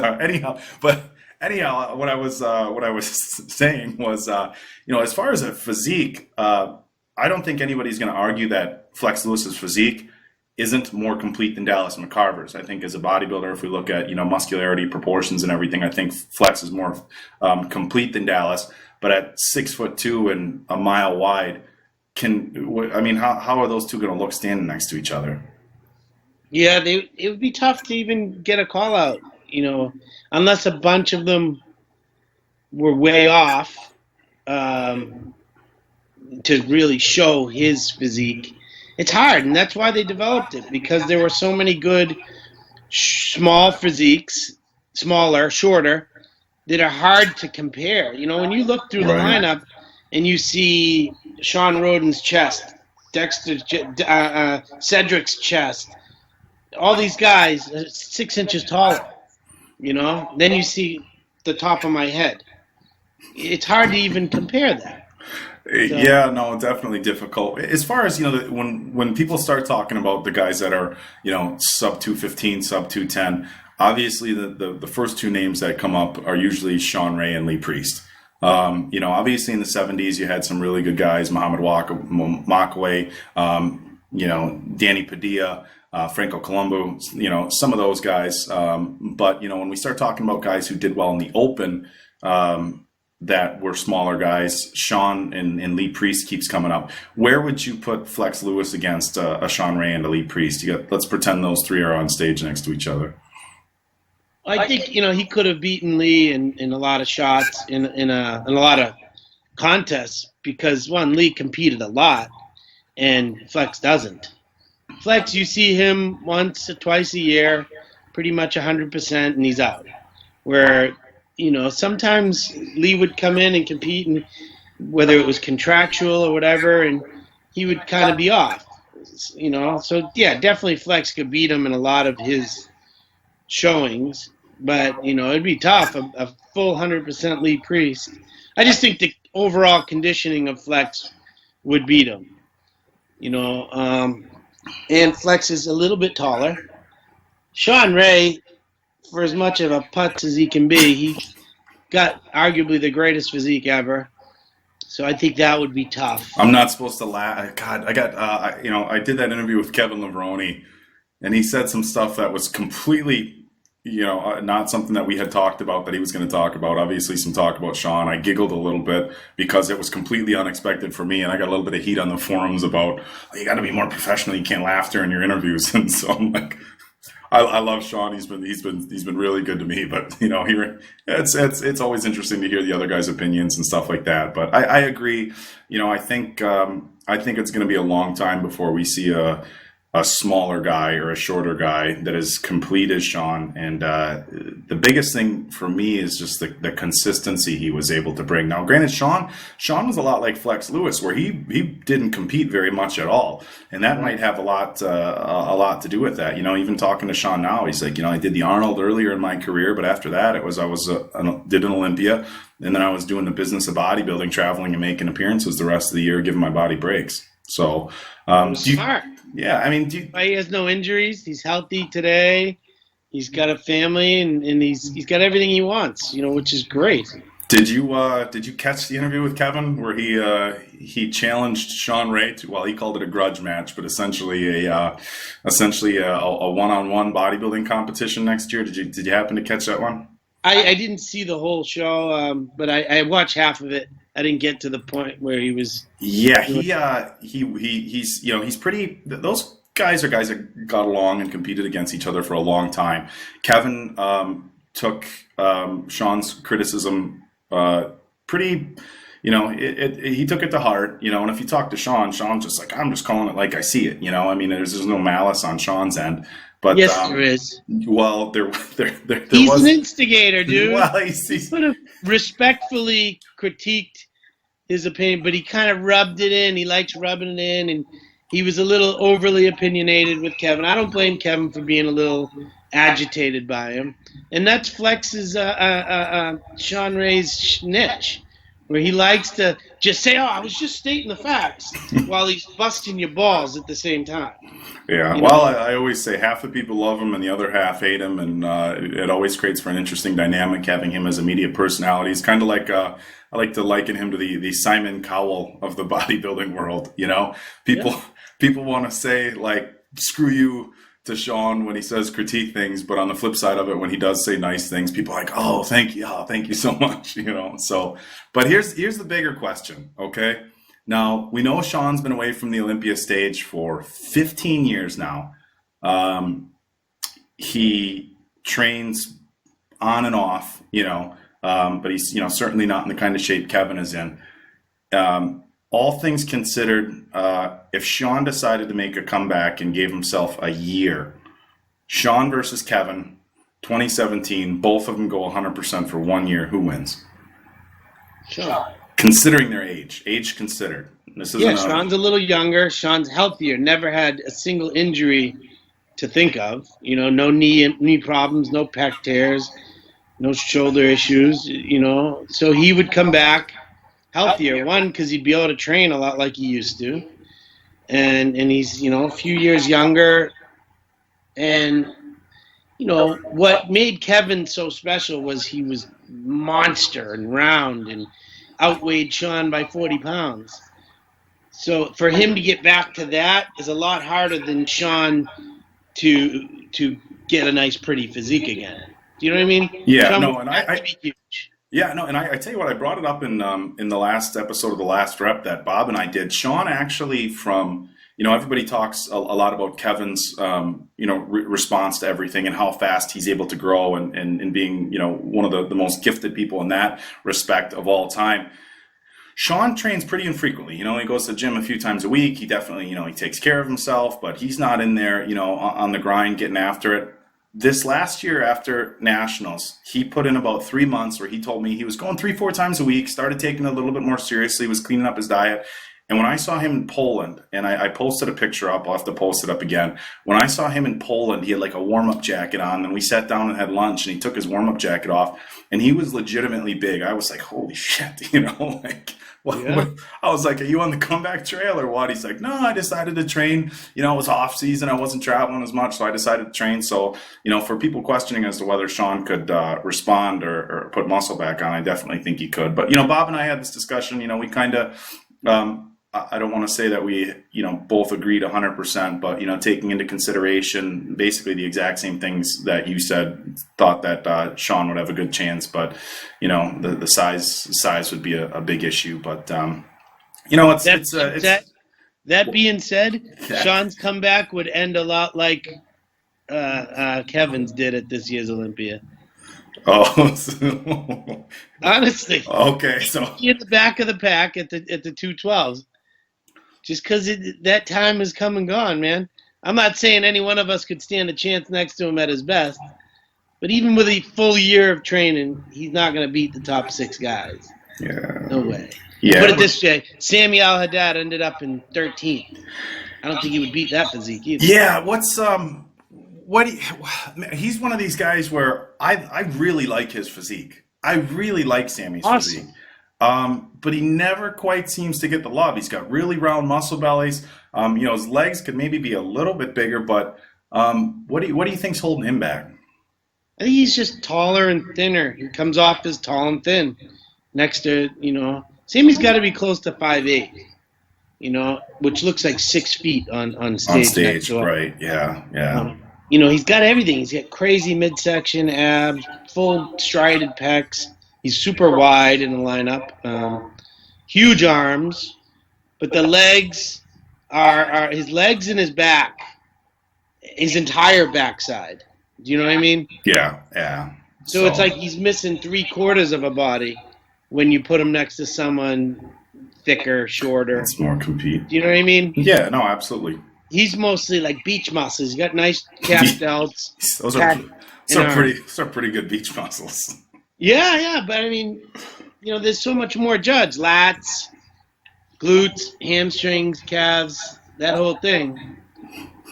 anyhow, what I was saying was, as far as a physique, I don't think anybody's going to argue that Flex Lewis's physique isn't more complete than Dallas McCarver's. I think as a bodybuilder, if we look at, muscularity, proportions and everything, I think Flex is more complete than Dallas. But at 6'2" and a mile wide, how are those two going to look standing next to each other? Yeah, it would be tough to even get a call out, unless a bunch of them were way off to really show his physique. it's hard, and that's why they developed it, because there were so many good small physiques, smaller, shorter, that are hard to compare. You know, when you look through the Right. lineup and you see Sean Roden's chest, Cedric's chest, all these guys 6 inches taller. You know, then you see the top of my head. It's hard to even compare that. So, Yeah, no, definitely difficult. As far as, when people start talking about the guys that are, sub 215, sub 210, obviously the first two names that come up are usually Sean Ray and Lee Priest. Obviously in the 70s you had some really good guys, Muhammad Makaway, Danny Padilla, Franco Colombo, some of those guys. But when we start talking about guys who did well in the open, that were smaller guys, Sean and Lee Priest keeps coming up. Where would you put Flex Lewis against a Sean Ray and a Lee Priest? Let's pretend those three are on stage next to each other. I think he could have beaten Lee in a lot of shots, in a lot of contests, because Lee competed a lot and Flex doesn't. Flex, you see him once or twice a year, pretty much 100%, and he's out. Where sometimes Lee would come in and compete, and whether it was contractual or whatever, and he would kind of be off. So yeah, definitely Flex could beat him in a lot of his showings, but it'd be tough. A full 100% Lee Priest. I just think the overall conditioning of Flex would beat him. And Flex is a little bit taller. Sean Ray, for as much of a putz as he can be, he got arguably the greatest physique ever. So I think that would be tough. I'm not supposed to laugh. God, I did that interview with Kevin Levrone, and he said some stuff that was completely, not something that we had talked about that he was going to talk about. Obviously, some talk about Sean. I giggled a little bit because it was completely unexpected for me, and I got a little bit of heat on the forums about, you got to be more professional. You can't laugh during your interviews, and so I'm like, I love Sean. He's been really good to me, but it's always interesting to hear the other guys' opinions and stuff like that. But I agree. I think it's going to be a long time before we see a smaller guy or a shorter guy that is complete as Sean. And the biggest thing for me is just the consistency he was able to bring. Now, granted, Sean was a lot like Flex Lewis, where he didn't compete very much at all, and that might have a lot to do with that. Even talking to Sean now, he's like, I did the Arnold earlier in my career, but after that, I did an Olympia, and then I was doing the business of bodybuilding, traveling and making appearances the rest of the year, giving my body breaks. So, smart. Yeah, I mean, he has no injuries. He's healthy today. He's got a family, and he's got everything he wants. Which is great. Did you catch the interview with Kevin where he challenged Sean Ray to, well, he called it a grudge match, but essentially a one-on-one bodybuilding competition next year? Did you happen to catch that one? I didn't see the whole show, but I watched half of it. I didn't get to the point where he was. Yeah, he's pretty. Those guys are guys that got along and competed against each other for a long time. Kevin took Sean's criticism pretty. He took it to heart. And if you talk to Sean's just like, I'm just calling it like I see it. There's no malice on Sean's end. But, yes, there is. Well, there he's was an instigator, dude. Well, he could have respectfully critiqued his opinion, but he kind of rubbed it in. He likes rubbing it in, and he was a little overly opinionated with Kevin. I don't blame Kevin for being a little agitated by him. And that's Flex's Sean Ray's niche, where he likes to just say, I was just stating the facts, while he's busting your balls at the same time. Yeah, I always say half the people love him and the other half hate him, and it always creates for an interesting dynamic having him as a media personality. It's kind of like I like to liken him to the Simon Cowell of the bodybuilding world. People want to say, like, screw you to Sean when he says critique things, but on the flip side of it, when he does say nice things, people are like, oh, thank you so much. So, but here's the bigger question. Okay. Now, we know Sean's been away from the Olympia stage for 15 years now. He trains on and off, but he's certainly not in the kind of shape Kevin is in. all things considered, if Sean decided to make a comeback and gave himself a year, Sean versus Kevin, 2017, both of them go 100% for 1 year. Who wins? Sean. Considering their age considered. This isn't Sean's a little younger. Sean's healthier. Never had a single injury to think of. You know, no knee problems, no pec tears, no shoulder issues. You know, so he would come back healthier. One, because he'd be able to train a lot like he used to, and he's, you know, a few years younger. And you know what made Kevin so special was he was monster and round and outweighed Sean by 40 pounds. So for him to get back to that is a lot harder than Sean to get a nice, pretty physique again. Do you know what I mean? Yeah, Sean no, and I be huge. Yeah, no, and I tell you what, I brought it up in the last episode of The Last Rep that Bob and I did. Sean actually, from, you know, everybody talks a lot about Kevin's, you know, response to everything and how fast he's able to grow and being, you know, one of the most gifted people in that respect of all time. Sean trains pretty infrequently. You know, he goes to the gym a few times a week. He definitely, you know, he takes care of himself, but he's not in there, you know, on the grind, getting after it. This last year after Nationals, he put in about 3 months where he told me he was going 3-4 times a week, started taking it a little bit more seriously, was cleaning up his diet. And when I saw him in Poland, and I posted a picture up, I'll have to post it up again. When I saw him in Poland, he had like a warm-up jacket on, and we sat down and had lunch, and he took his warm-up jacket off, and he was legitimately big. I was like, holy shit, you know, like, what? I was like, are you on the comeback trail or what? He's like, no, I decided to train. You know, it was off season. I wasn't traveling as much, so I decided to train. So, you know, for people questioning as to whether Sean could respond or put muscle back on, I definitely think he could. But, you know, Bob and I had this discussion. You know, we kind of, I don't want to say that we, you know, both agreed 100%, but, you know, taking into consideration basically the exact same things that you said, thought that Sean would have a good chance, but, you know, the size would be a big issue. But, you know, that being said, Yeah. Sean's comeback would end a lot like Kevin's did at this year's Olympia. Oh, Honestly. okay. So In the back of the pack at the 212s. Just because that time has come and gone, man. I'm not saying any one of us could stand a chance next to him at his best, but even with a full year of training, he's not going to beat the top 6 guys. yeah, No way. yeah. Put it this way, Sammy Al-Haddad ended up in 13th. I don't think he would beat that physique either. Yeah, he's one of these guys where I really like his physique. I really like Sammy's physique. But he never quite seems to get the love. He's got really round muscle bellies. You know, his legs could maybe be a little bit bigger, but what do you think's holding him back? I think he's just taller and thinner. He comes off as tall and thin. Next to, you know, Sammy's got to be close to 5'8", you know, which looks like 6 feet on stage. On stage, right? Yeah. You know, he's got everything. He's got crazy midsection abs, full strided pecs. He's super wide in the lineup. Huge arms, but the legs are his legs and his back, his entire backside. Do you know what I mean? Yeah. So it's like he's missing 3/4 of a body when you put him next to someone thicker, shorter. It's more compete. Do you know what I mean? Yeah, no, absolutely. He's mostly like beach muscles. He's got nice calf delts. Those are pretty good beach muscles. Yeah, but I mean, you know, there's so much more judged. Lats, glutes, hamstrings, calves, that whole thing.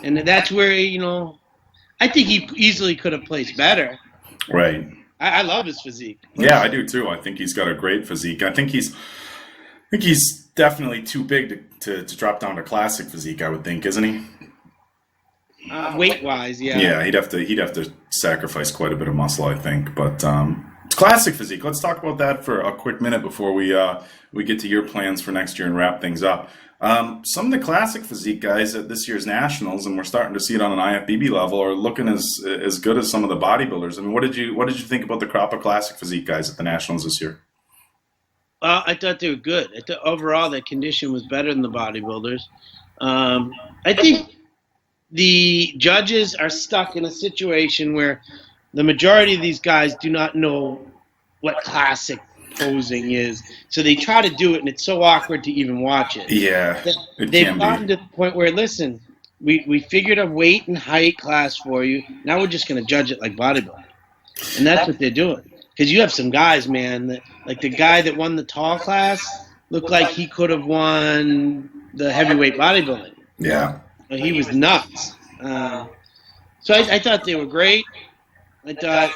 And that's where, you know, I think he easily could have placed better. Right. I love his physique. Yeah, I do too. I think he's got a great physique. I think he's definitely too big to drop down to classic physique, I would think, isn't he? Weight-wise, yeah. Yeah, he'd have to sacrifice quite a bit of muscle, I think. But it's classic physique. Let's talk about that for a quick minute before we get to your plans for next year and wrap things up. Some of the classic physique guys at this year's Nationals, and we're starting to see it on an IFBB level, are looking as good as some of the bodybuilders. I mean, what did you think about the crop of classic physique guys at the Nationals this year? I thought they were good. I thought overall their condition was better than the bodybuilders. I think the judges are stuck in a situation where the majority of these guys do not know what classic posing is. So they try to do it, and it's so awkward to even watch it. Yeah, it They've can gotten be. to the point where, listen, we figured a weight and height class for you. Now we're just going to judge it like bodybuilding. And that's what they're doing. Because you have some guys, man, that, like the guy that won the tall class looked like he could have won the heavyweight bodybuilding. Yeah. He was nuts. So I thought they were great. I thought,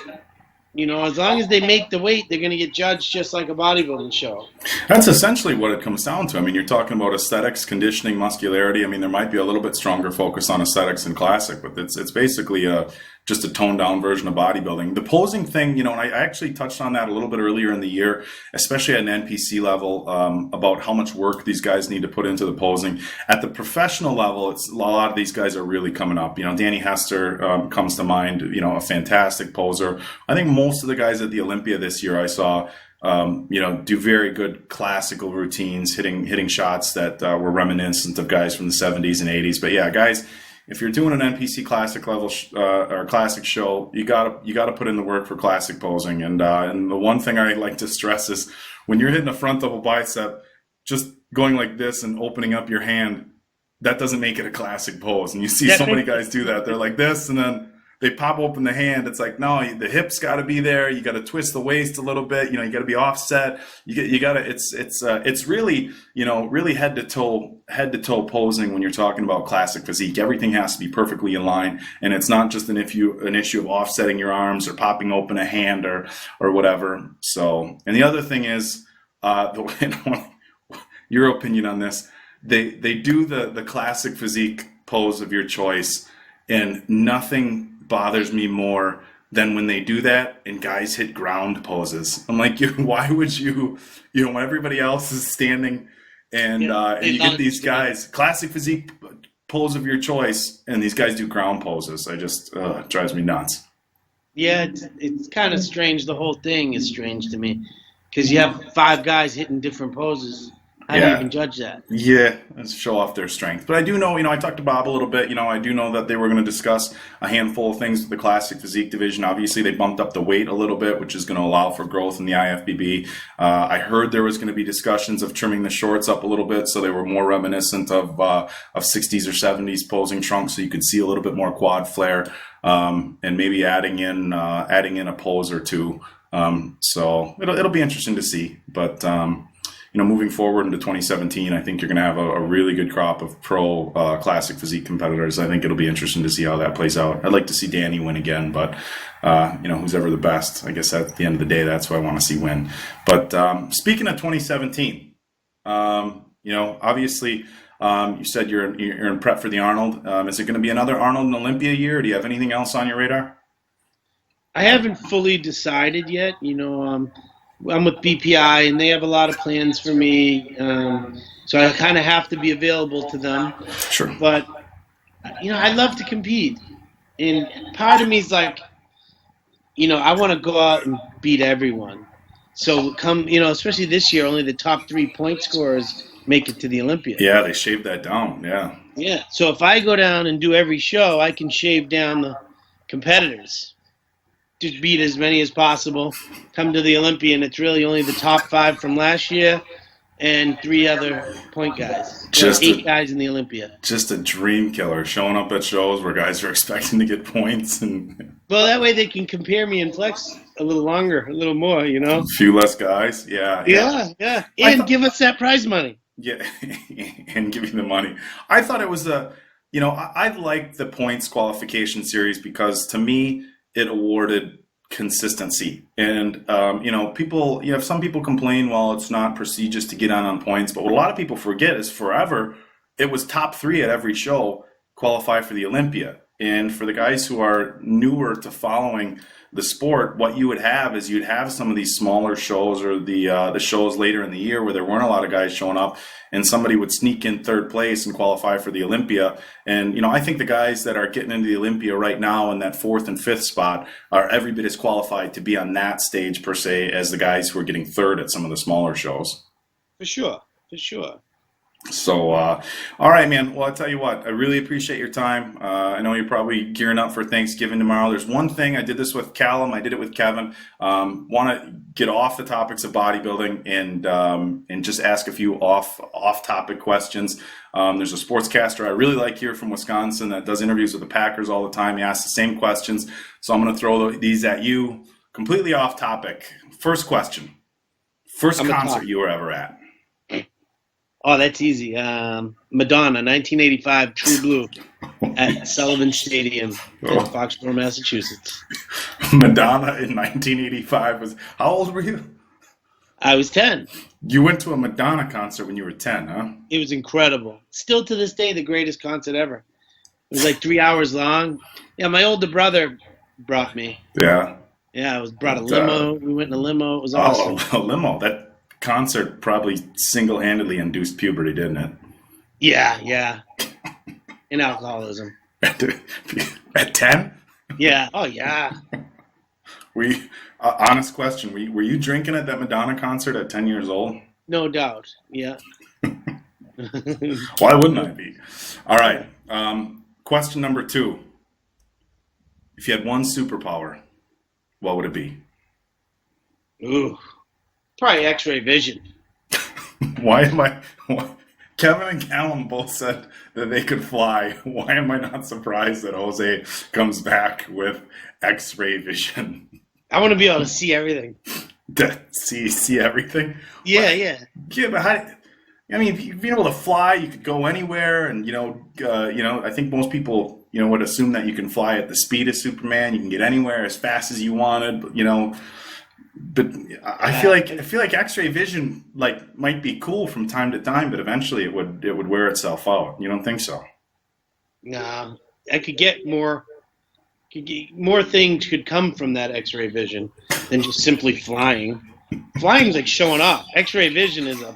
as long as they make the weight, they're going to get judged just like a bodybuilding show. That's essentially what it comes down to. I mean, you're talking about aesthetics, conditioning, muscularity. I mean, there might be a little bit stronger focus on aesthetics in classic, but it's basically just a toned down version of bodybuilding. The posing thing, and I actually touched on that a little bit earlier in the year, especially at an NPC level, about how much work these guys need to put into the posing. At the professional level, it's a lot of these guys are really coming up. Danny Hester comes to mind, a fantastic poser. I think most of the guys at the Olympia this year I saw do very good classical routines, hitting shots that were reminiscent of guys from the 70s and 80s. But yeah, guys, if you're doing an NPC classic level or classic show, you gotta put in the work for classic posing. And the one thing I like to stress is when you're hitting a front double bicep, just going like this and opening up your hand, that doesn't make it a classic pose. And you see so many guys do that. They're like this, and then they pop open the hand. It's like, no, the hips got to be there. You got to twist the waist a little bit. You got to be offset. You got to. It's really really head to toe posing when you're talking about classic physique. Everything has to be perfectly in line, and it's not just an issue of offsetting your arms or popping open a hand or whatever. So, and the other thing is, your opinion on this. They do the classic physique pose of your choice, and nothing bothers me more than when they do that and guys hit ground poses. I'm like, why would you, when everybody else is standing and you get these guys, classic physique pose of your choice, and these guys do ground poses. It drives me nuts. Yeah, it's kind of strange. The whole thing is strange to me because you have 5 guys hitting different poses. How do you even judge that? Yeah, let's show off their strength. But I do know, I talked to Bob a little bit. I do know that they were going to discuss a handful of things with the classic physique division. Obviously, they bumped up the weight a little bit, which is going to allow for growth in the IFBB. I heard there was going to be discussions of trimming the shorts up a little bit so they were more reminiscent of 60s or 70s posing trunks, so you could see a little bit more quad flare, and maybe adding in a pose or two. So it'll be interesting to see, but. Moving forward into 2017, I think you're going to have a really good crop of pro classic physique competitors. I think it'll be interesting to see how that plays out. I'd like to see Danny win again, but who's ever the best? I guess at the end of the day, that's who I want to see win. But speaking of 2017, obviously you said you're in prep for the Arnold. Is it going to be another Arnold and Olympia year? Or do you have anything else on your radar? I haven't fully decided yet. I'm with BPI, and they have a lot of plans for me, so I kind of have to be available to them. Sure. But, I love to compete, and part of me is like, I want to go out and beat everyone. So especially this year, only the top 3 point scorers make it to the Olympia. Yeah, they shaved that down, yeah. Yeah, so if I go down and do every show, I can shave down the competitors. Just beat as many as possible, come to the Olympia, and it's really only the top 5 from last year and 3 other point guys. Just 8 guys in the Olympia. Just a dream killer, showing up at shows where guys are expecting to get points. Well, that way they can compare me and flex a little longer, a little more, A few less guys, yeah. Yeah. And give us that prize money. Yeah, and give you the money. I thought it was I liked the points qualification series because, to me, it awarded consistency. And, people, some people complain, well, it's not prestigious to get on points. But what a lot of people forget is forever, it was top 3 at every show qualify for the Olympia. And for the guys who are newer to following the sport, what you would have is you'd have some of these smaller shows or the shows later in the year where there weren't a lot of guys showing up, and somebody would sneak in 3rd place and qualify for the Olympia. And, I think the guys that are getting into the Olympia right now in that 4th and 5th spot are every bit as qualified to be on that stage, per se, as the guys who are getting 3rd at some of the smaller shows. For sure. So, all right, man. Well, I'll tell you what, I really appreciate your time. I know you're probably gearing up for Thanksgiving tomorrow. There's one thing, I did this with Callum, I did it with Kevin. Want to get off the topics of bodybuilding and just ask a few off topic questions. There's a sportscaster I really like here from Wisconsin that does interviews with the Packers all the time. He asks the same questions. So I'm going to throw these at you, completely off topic. First question. First concert you were ever at? Oh, that's easy. Madonna, 1985, True Blue, at Sullivan Stadium in Foxborough, Massachusetts. Madonna in 1985 was. How old were you? I was 10. You went to a Madonna concert when you were 10, huh? It was incredible. Still to this day, the greatest concert ever. It was like 3 hours long. Yeah, my older brother brought me. Yeah. Yeah, I was brought a limo. We went in a limo. It was awesome. Oh, a limo. That concert probably single-handedly induced puberty, didn't it? Yeah. And alcoholism. At 10? Yeah. Oh, yeah. Honest question, were you drinking at that Madonna concert at 10 years old? No doubt. Yeah. Why wouldn't I be? All right. Question number 2. If you had one superpower, what would it be? Ooh. Probably X-ray vision. Kevin and Callum both said that they could fly. Why am I not surprised that Jose comes back with X-ray vision? I want to be able to see everything. See everything? Yeah. Yeah, but being able to fly, you could go anywhere, and I think most people, would assume that you can fly at the speed of Superman. You can get anywhere as fast as you wanted, But I feel like X-ray vision might be cool from time to time, but eventually it would wear itself out. You don't think so? No, I could get more things could come from that X-ray vision than just simply flying. Flying's like showing off. X-ray vision is a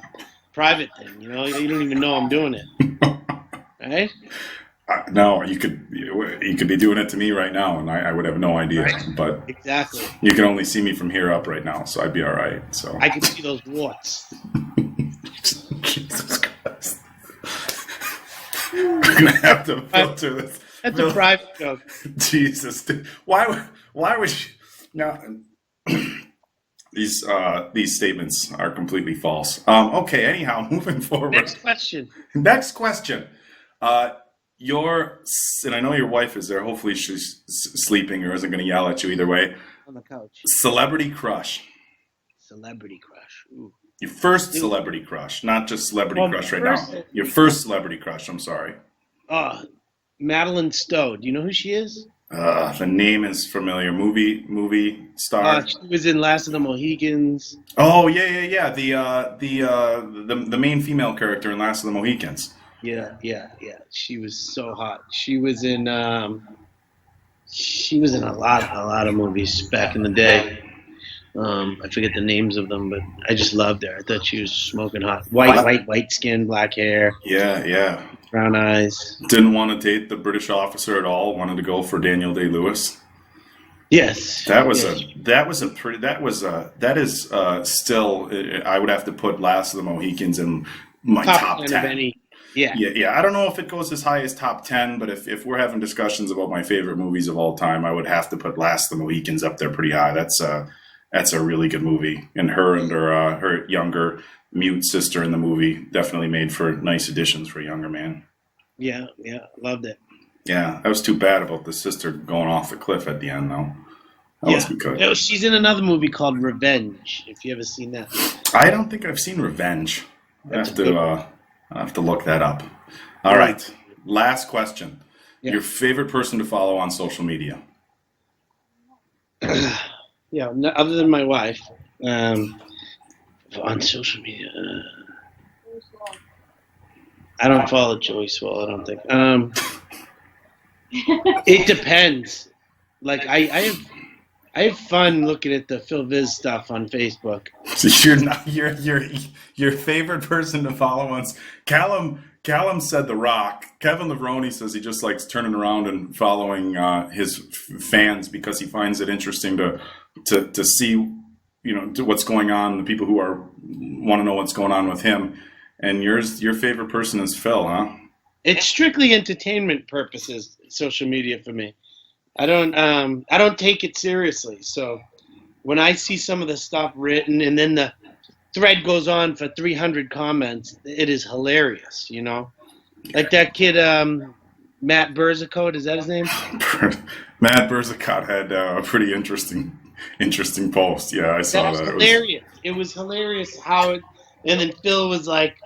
private thing. You don't even know I'm doing it, right? No, you could be doing it to me right now, and I would have no idea. Right. But exactly, you can only see me from here up right now, so I'd be all right. So I can see those warts. Jesus Christ, we're gonna have to filter this. That's a private joke. Jesus, dude. Why would you? Now, these statements are completely false. Okay. Anyhow, moving forward. Next question. And I know your wife is there. Hopefully she's sleeping or isn't going to yell at you either way. On the couch. Celebrity crush. Ooh. Your first celebrity crush, not just celebrity crush right now. Your first celebrity crush. I'm sorry. Madeline Stowe. Do you know who she is? The name is familiar. Movie star. She was in Last of the Mohicans. Oh yeah. The main female character in Last of the Mohicans. Yeah. She was so hot. She was in a lot of movies back in the day. I forget the names of them, but I just loved her. I thought she was smoking hot. White skin, black hair. Yeah. Brown eyes. Didn't want to date the British officer at all. Wanted to go for Daniel Day-Lewis. Yes. That is still. I would have to put Last of the Mohicans in my top 10. Yeah. I don't know if it goes as high as top 10, but if we're having discussions about my favorite movies of all time, I would have to put Last of the Mohicans up there pretty high. That's a really good movie, and her younger mute sister in the movie definitely made for nice additions for a younger man. Yeah, loved it. Yeah, that was too bad about the sister going off the cliff at the end, though. That wasn't good. She's in another movie called Revenge. If you ever seen that, I don't think I've seen Revenge. I have to look that up. All right, last question. Yeah. Your favorite person to follow on social media? Yeah, other than my wife, on social media. I don't follow Joey Swell, I don't think. It depends. Like I have fun looking at the Phil Viz stuff on Facebook. So you're not your favorite person to follow once. Callum said The Rock. Kevin Levrone says he just likes turning around and following his fans because he finds it interesting to see what's going on. The people who want to know what's going on with him. And your favorite person is Phil, huh? It's strictly entertainment purposes, social media for me. I don't take it seriously. So when I see some of the stuff written and then the thread goes on for 300 comments, it is hilarious, you know? Like that kid, Matt Berzicote, is that his name? Matt Berzicott had a pretty interesting post. Yeah, I saw That was that. hilarious. It was hilarious how it, and then Phil was like,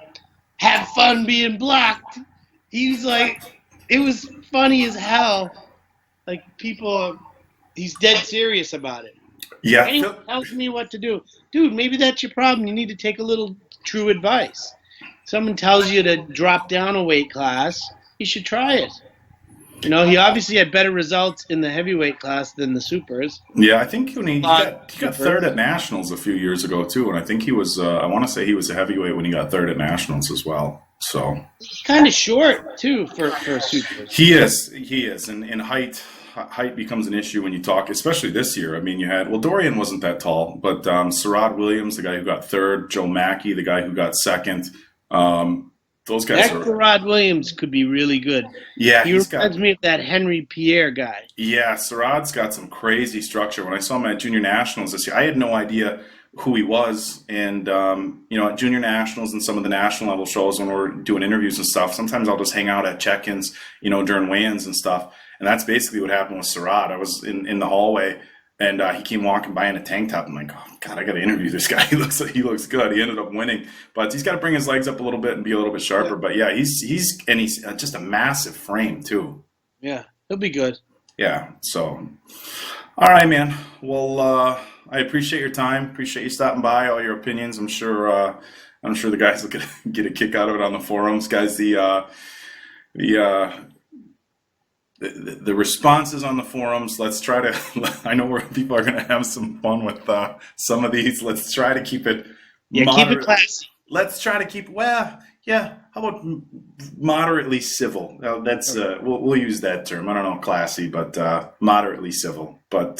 have fun being blocked. He was like, it was funny as hell. Like people, he's dead serious about it. Yeah, Anyone tells me what to do, dude, maybe that's your problem. You need to take a little true advice. Someone tells you to drop down a weight class, you should try it. You know, he obviously had better results in the heavyweight class than the supers. Yeah, I think when he got third at nationals a few years ago too, and I think he was. I want to say he was a heavyweight when he got third at nationals as well. So he's kind of short too for a super. He is, and height becomes an issue when you talk, especially this year. I mean, you had Dorian wasn't that tall, but Sirad Williams, the guy who got third, Joe Mackey, the guy who got second. Those guys Sirad Williams could be really good. Yeah, he reminds me of that Henry Pierre guy. Yeah, Sirad's got some crazy structure. When I saw him at Junior Nationals this year, I had no idea who he was. And, at Junior Nationals and some of the national level shows when we're doing interviews and stuff, sometimes I'll just hang out at check-ins, during weigh-ins and stuff. And that's basically what happened with Sirad. I was in the hallway, and he came walking by in a tank top. I'm like, oh, God, I got to interview this guy. He looks good. He ended up winning. But he's got to bring his legs up a little bit and be a little bit sharper. Yeah. But, yeah, he's just a massive frame, too. Yeah, he'll be good. Yeah, so, all right, man. Well, I appreciate your time. Appreciate you stopping by, all your opinions. I'm sure the guys will get a kick out of it on the forums. Guys, the responses on the forums, let's try to, I know where people are going to have some fun with some of these. Let's try to keep it keep it classy. Let's try to keep, how about moderately civil? That's we'll use that term. I don't know, classy, but moderately civil. But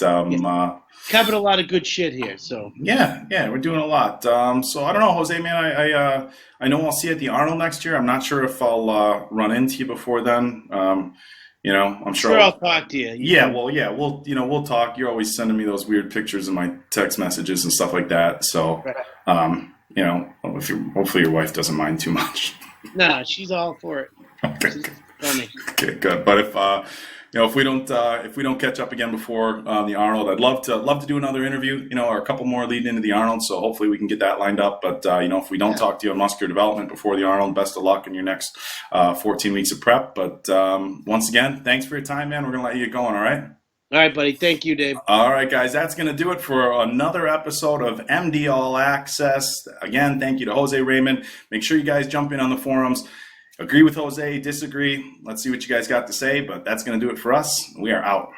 covered a lot of good shit here, so yeah, we're doing a lot. So I don't know, Jose, man. I know I'll see you at the Arnold next year. I'm not sure if I'll run into you before then. I'm sure I'll talk to you. We'll talk. You're always sending me those weird pictures in my text messages and stuff like that. So, hopefully your wife doesn't mind too much. Nah, she's all for it. Okay. She's funny. Okay, good. But if we don't catch up again before the Arnold, I'd love to do another interview, or a couple more leading into the Arnold. So hopefully we can get that lined up. But if we don't talk to you on muscular development before the Arnold, best of luck in your next 14 weeks of prep. But once again, thanks for your time, man. We're gonna let you get going. All right. All right, buddy. Thank you, Dave. All right, guys. That's going to do it for another episode of MD All Access. Again, thank you to Jose Raymond. Make sure you guys jump in on the forums. Agree with Jose, disagree. Let's see what you guys got to say. But that's going to do it for us. We are out.